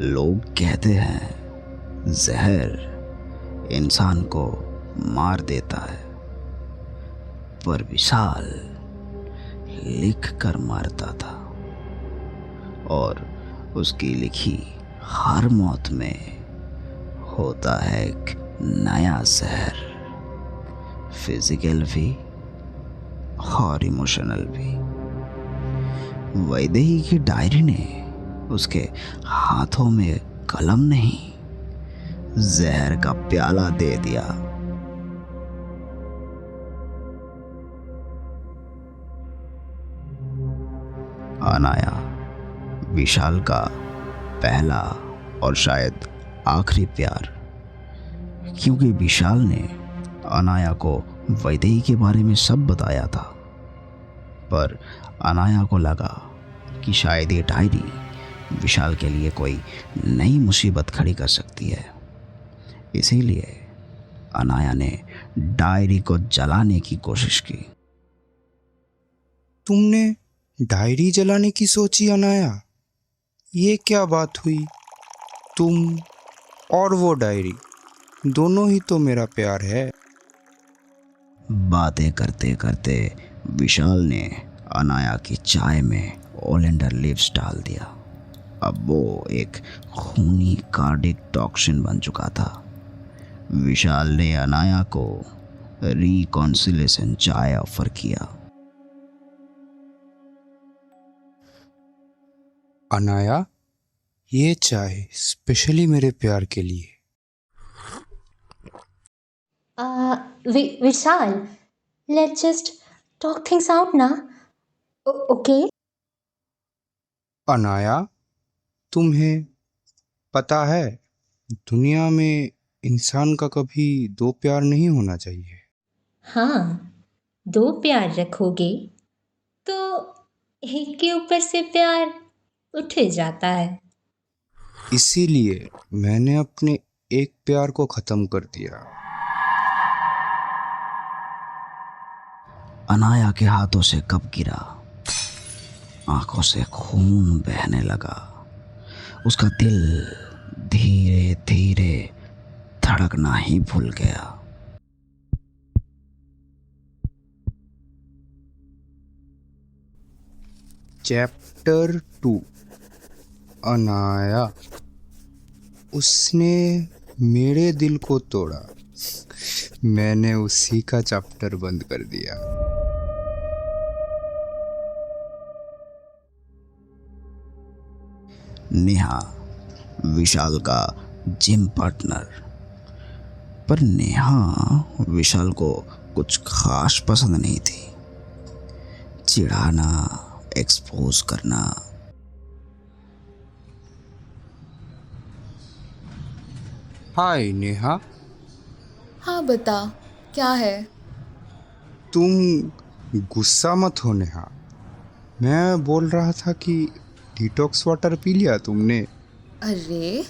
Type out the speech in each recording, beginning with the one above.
लोग कहते हैं जहर इंसान को मार देता है, पर विशाल लिख कर मारता था और उसकी लिखी हर मौत में होता है एक नया जहर, फिजिकल भी और इमोशनल भी। वैदेही की डायरी ने उसके हाथों में कलम नहीं, जहर का प्याला दे दिया। अनाया विशाल का पहला और शायद आखिरी प्यार, क्योंकि विशाल ने अनाया को वैदेही के बारे में सब बताया था। पर अनाया को लगा कि शायद ये डायरी विशाल के लिए कोई नई मुसीबत खड़ी कर सकती है। इसीलिए अनाया ने डायरी को जलाने की कोशिश की। तुमने डायरी जलाने की सोची अनाया? ये क्या बात हुई? तुम और वो डायरी दोनों ही तो मेरा प्यार है। बातें करते करते विशाल ने अनाया की चाय में ओलेंडर लीव्स डाल दिया। अब वो एक खूनी कार्डिक टॉक्सिन बन चुका था। विशाल ने अनाया को रिकॉन्सिलेशन चाय ऑफर किया। अनाया, ये चाय स्पेशली मेरे प्यार के लिए। Vishal, let's just talk things out now. Okay? Anaya, तुम्हें पता है दुनिया में इंसान का कभी दो प्यार नहीं होना चाहिए। हाँ, दो प्यार रखोगे तो एक के ऊपर से प्यार उठ जाता है। इसीलिए मैंने अपने एक प्यार को खत्म कर दिया। अनाया के हाथों से कप गिरा, आंखों से खून बहने लगा। उसका दिल धीरे धीरे धड़कना ही भूल गया। चैप्टर 2। अनाया। उसने मेरे दिल को तोड़ा, मैंने उसी का चैप्टर बंद कर दिया। नेहा विशाल का जिम पार्टनर, पर नेहा विशाल को कुछ खास पसंद नहीं थी। चिढ़ाना, एक्सपोज करना। हाय नेहा। हाँ बता, क्या है? तुम गुस्सा मत हो नेहा। मैं बोल रहा था कि डिटॉक्स वाटर पी लिया तुमने? अरे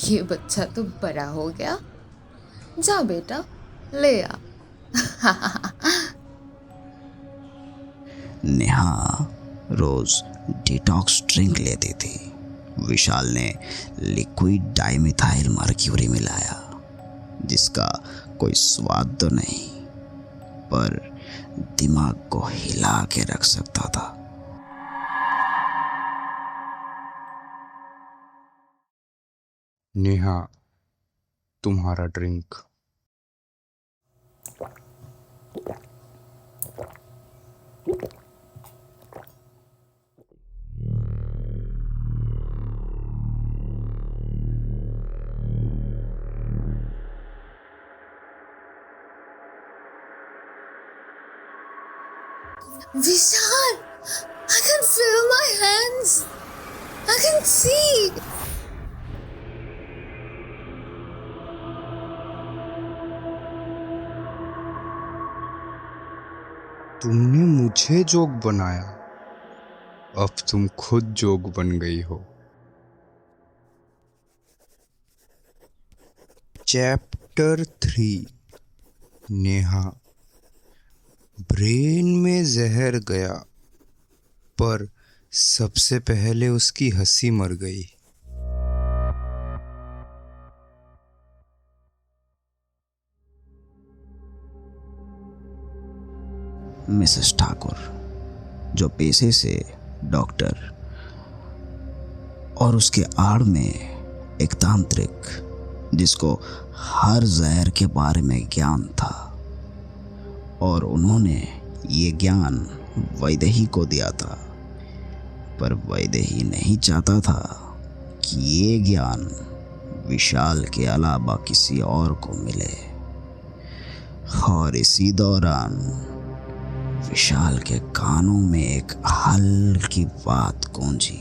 ये बच्चा तो बड़ा हो गया। जा बेटा, ले आ। नेहा रोज डिटॉक्स ड्रिंक लेती थी। विशाल ने लिक्विड डाइमिथाइल मर्क्यूरी मिलाया, जिसका कोई स्वाद तो नहीं, पर दिमाग को हिला के रख सकता था। नेहा, तुम्हारा drink. Vishal, I can feel my hands. I can see. तुमने मुझे जोक बनाया, अब तुम खुद जोक बन गई हो। चैप्टर 3। नेहा। ब्रेन में जहर गया, पर सबसे पहले उसकी हंसी मर गई। मिसेस ठाकुर, जो पेशे से डॉक्टर और उसके आड़ में एक तांत्रिक जिसको हर जहर के बारे में ज्ञान था, और उन्होंने ये ज्ञान वैदेही को दिया था। पर वैदेही नहीं चाहता था कि ये ज्ञान विशाल के अलावा किसी और को मिले। और इसी दौरान विशाल के कानों में एक हल्की बात गूंजी।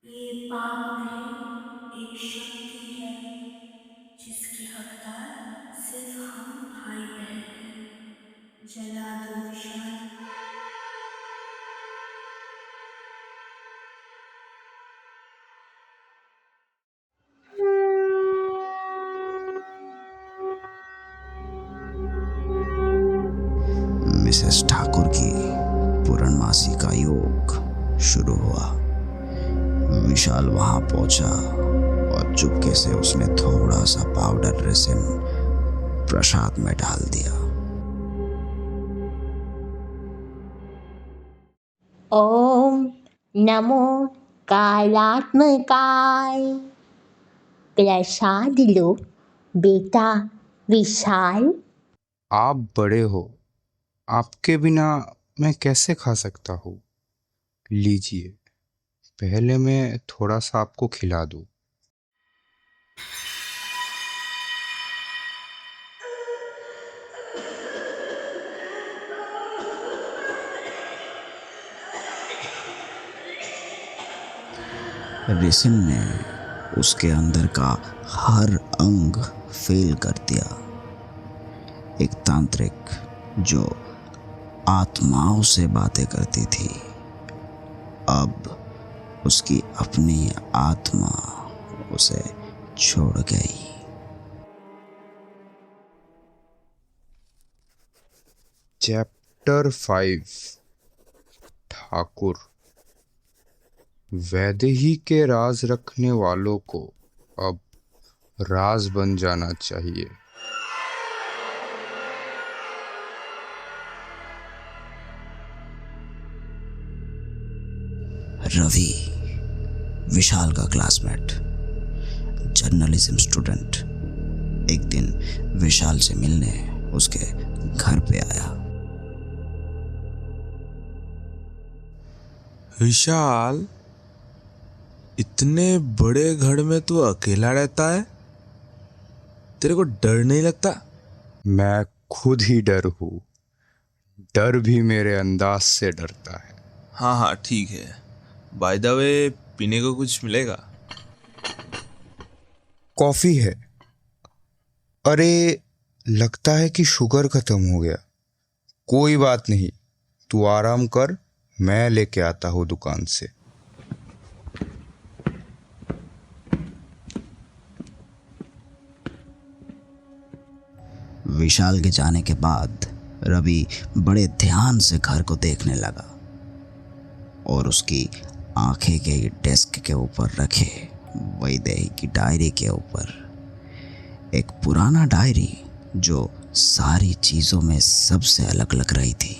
ये पाप नहीं, एक शक्ति है जिसके हकदार सिर्फ हम भाई बहन हैं। जला दो विशाल। मिसेस ठाकुर की पूर्णमासी का योग शुरू हुआ। विशाल वहां पहुंचा और चुपके से उसने थोड़ा सा पाउडर रेसिन प्रसाद में डाल दिया। ओम नमो कालात्मकाय। प्रसाद लो बेटा विशाल। आप बड़े हो, आपके बिना मैं कैसे खा सकता हूँ? लीजिए, पहले मैं थोड़ा सा आपको खिला दूँ। रेसिन ने उसके अंदर का हर अंग फेल कर दिया। एक तांत्रिक जो आत्माओं से बातें करती थी, अब उसकी अपनी आत्मा उसे छोड़ गई। चैप्टर 5 ठाकुर। वैदेही के राज रखने वालों को अब राज बन जाना चाहिए। रवि, विशाल का क्लासमेट, जर्नलिज्म स्टूडेंट, एक दिन विशाल से मिलने उसके घर पे आया। विशाल, इतने बड़े घर में तू अकेला रहता है? तेरे को डर नहीं लगता? मैं खुद ही डर हूँ। डर भी मेरे अंदाज से डरता है। हाँ हाँ ठीक है। बाय द वे, पीने को कुछ मिलेगा? कॉफी है। अरे, लगता है कि शुगर खत्म हो गया। कोई बात नहीं, तू आराम कर, मैं लेके आता हूँ दुकान से। विशाल के जाने के बाद रवि बड़े ध्यान से घर को देखने लगा और उसकी आंखें गई डेस्क के ऊपर रखे वैदेही की डायरी के ऊपर। एक पुराना डायरी जो सारी चीज़ों में सबसे अलग लग रही थी।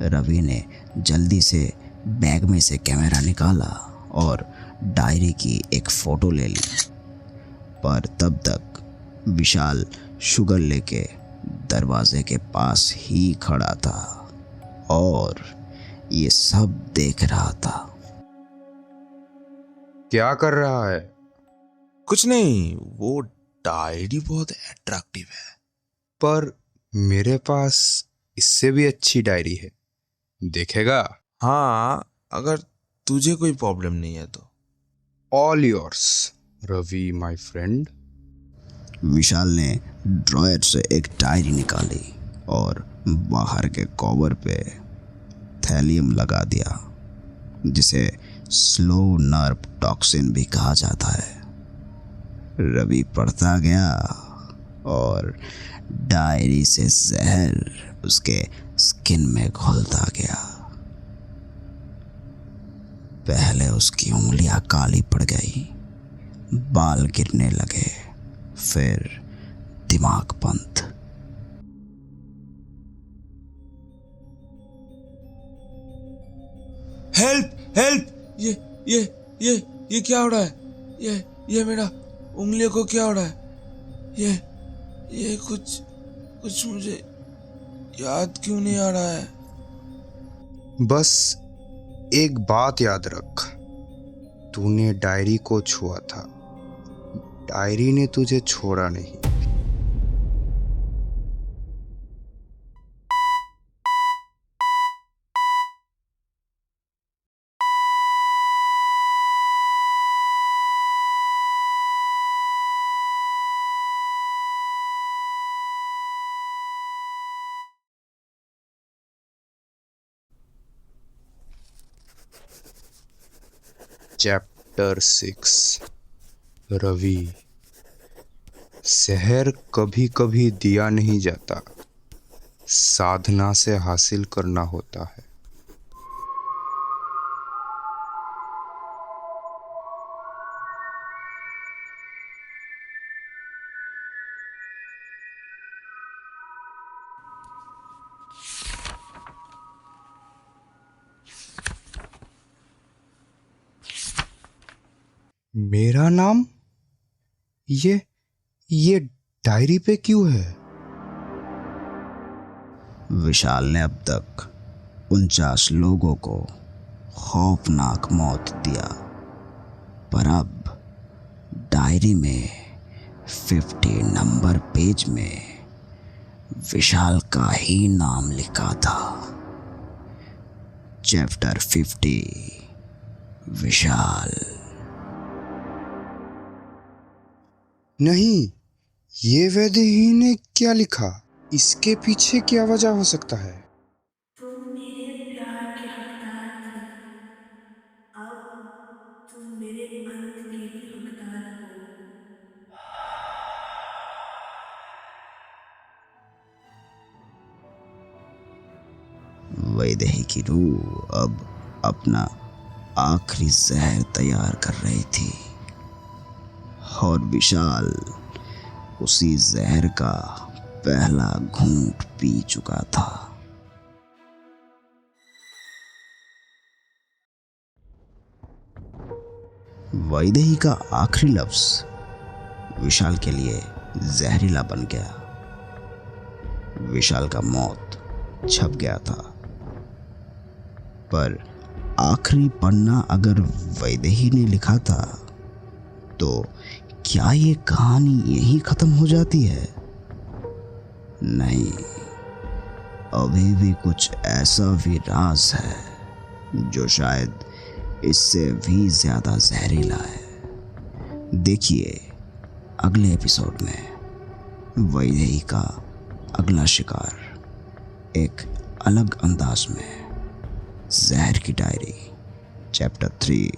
रवि ने जल्दी से बैग में से कैमरा निकाला और डायरी की एक फ़ोटो ले ली। पर तब तक विशाल शुगर लेके दरवाजे के पास ही खड़ा था और ये सब देख रहा था। क्या कर रहा है? कुछ नहीं, वो डायरी बहुत अट्रैक्टिव है। पर मेरे पास इससे भी अच्छी डायरी है, देखेगा? हाँ, अगर तुझे कोई प्रॉब्लम नहीं है तो। All yours Ravi my friend. Vishal ने ड्रॉयर से एक डायरी निकाली और बाहर के कवर पे थैलियम लगा दिया, जिसे स्लो नर्व टॉक्सिन भी कहा जाता है। रवि पढ़ता गया और डायरी से जहर उसके स्किन में घुलता गया। पहले उसकी उंगलियां काली पड़ गई, बाल गिरने लगे, फिर दिमाग बंद। हेल्प हेल्प, ये क्या हो रहा है? ये मेरा उंगलियों को क्या हो रहा है? ये कुछ मुझे याद क्यों नहीं आ रहा है? बस एक बात याद रख, तूने डायरी को छुआ था, डायरी ने तुझे छोड़ा नहीं। चैप्टर 6, रवि। शहर कभी कभी दिया नहीं जाता, साधना से हासिल करना होता है। मेरा नाम ये डायरी पे क्यों है? विशाल ने अब तक 49 लोगों को खौफनाक मौत दिया, पर अब डायरी में 50 नंबर पेज में विशाल का ही नाम लिखा था। चैप्टर 50, विशाल। नहीं, ये वैदेही ने क्या लिखा? इसके पीछे क्या वजह हो सकता है? तुम मेरे प्यार के हकदार थे, अब तुम मेरे अंत के भी हकदार हो। वैदेही की रूह अब अपना आखिरी जहर तैयार कर रही थी और विशाल उसी जहर का पहला घूंट पी चुका था। वैदेही का आखिरी लफ्ज विशाल के लिए जहरीला बन गया। विशाल का मौत छप गया था, पर आखिरी पन्ना अगर वैदेही ने लिखा था तो क्या ये कहानी यहीं खत्म हो जाती है? नहीं, अभी भी कुछ ऐसा भी राज है जो शायद इससे भी ज्यादा जहरीला है। देखिए अगले एपिसोड में वैदेही का अगला शिकार एक अलग अंदाज में। जहर की डायरी, चैप्टर 3।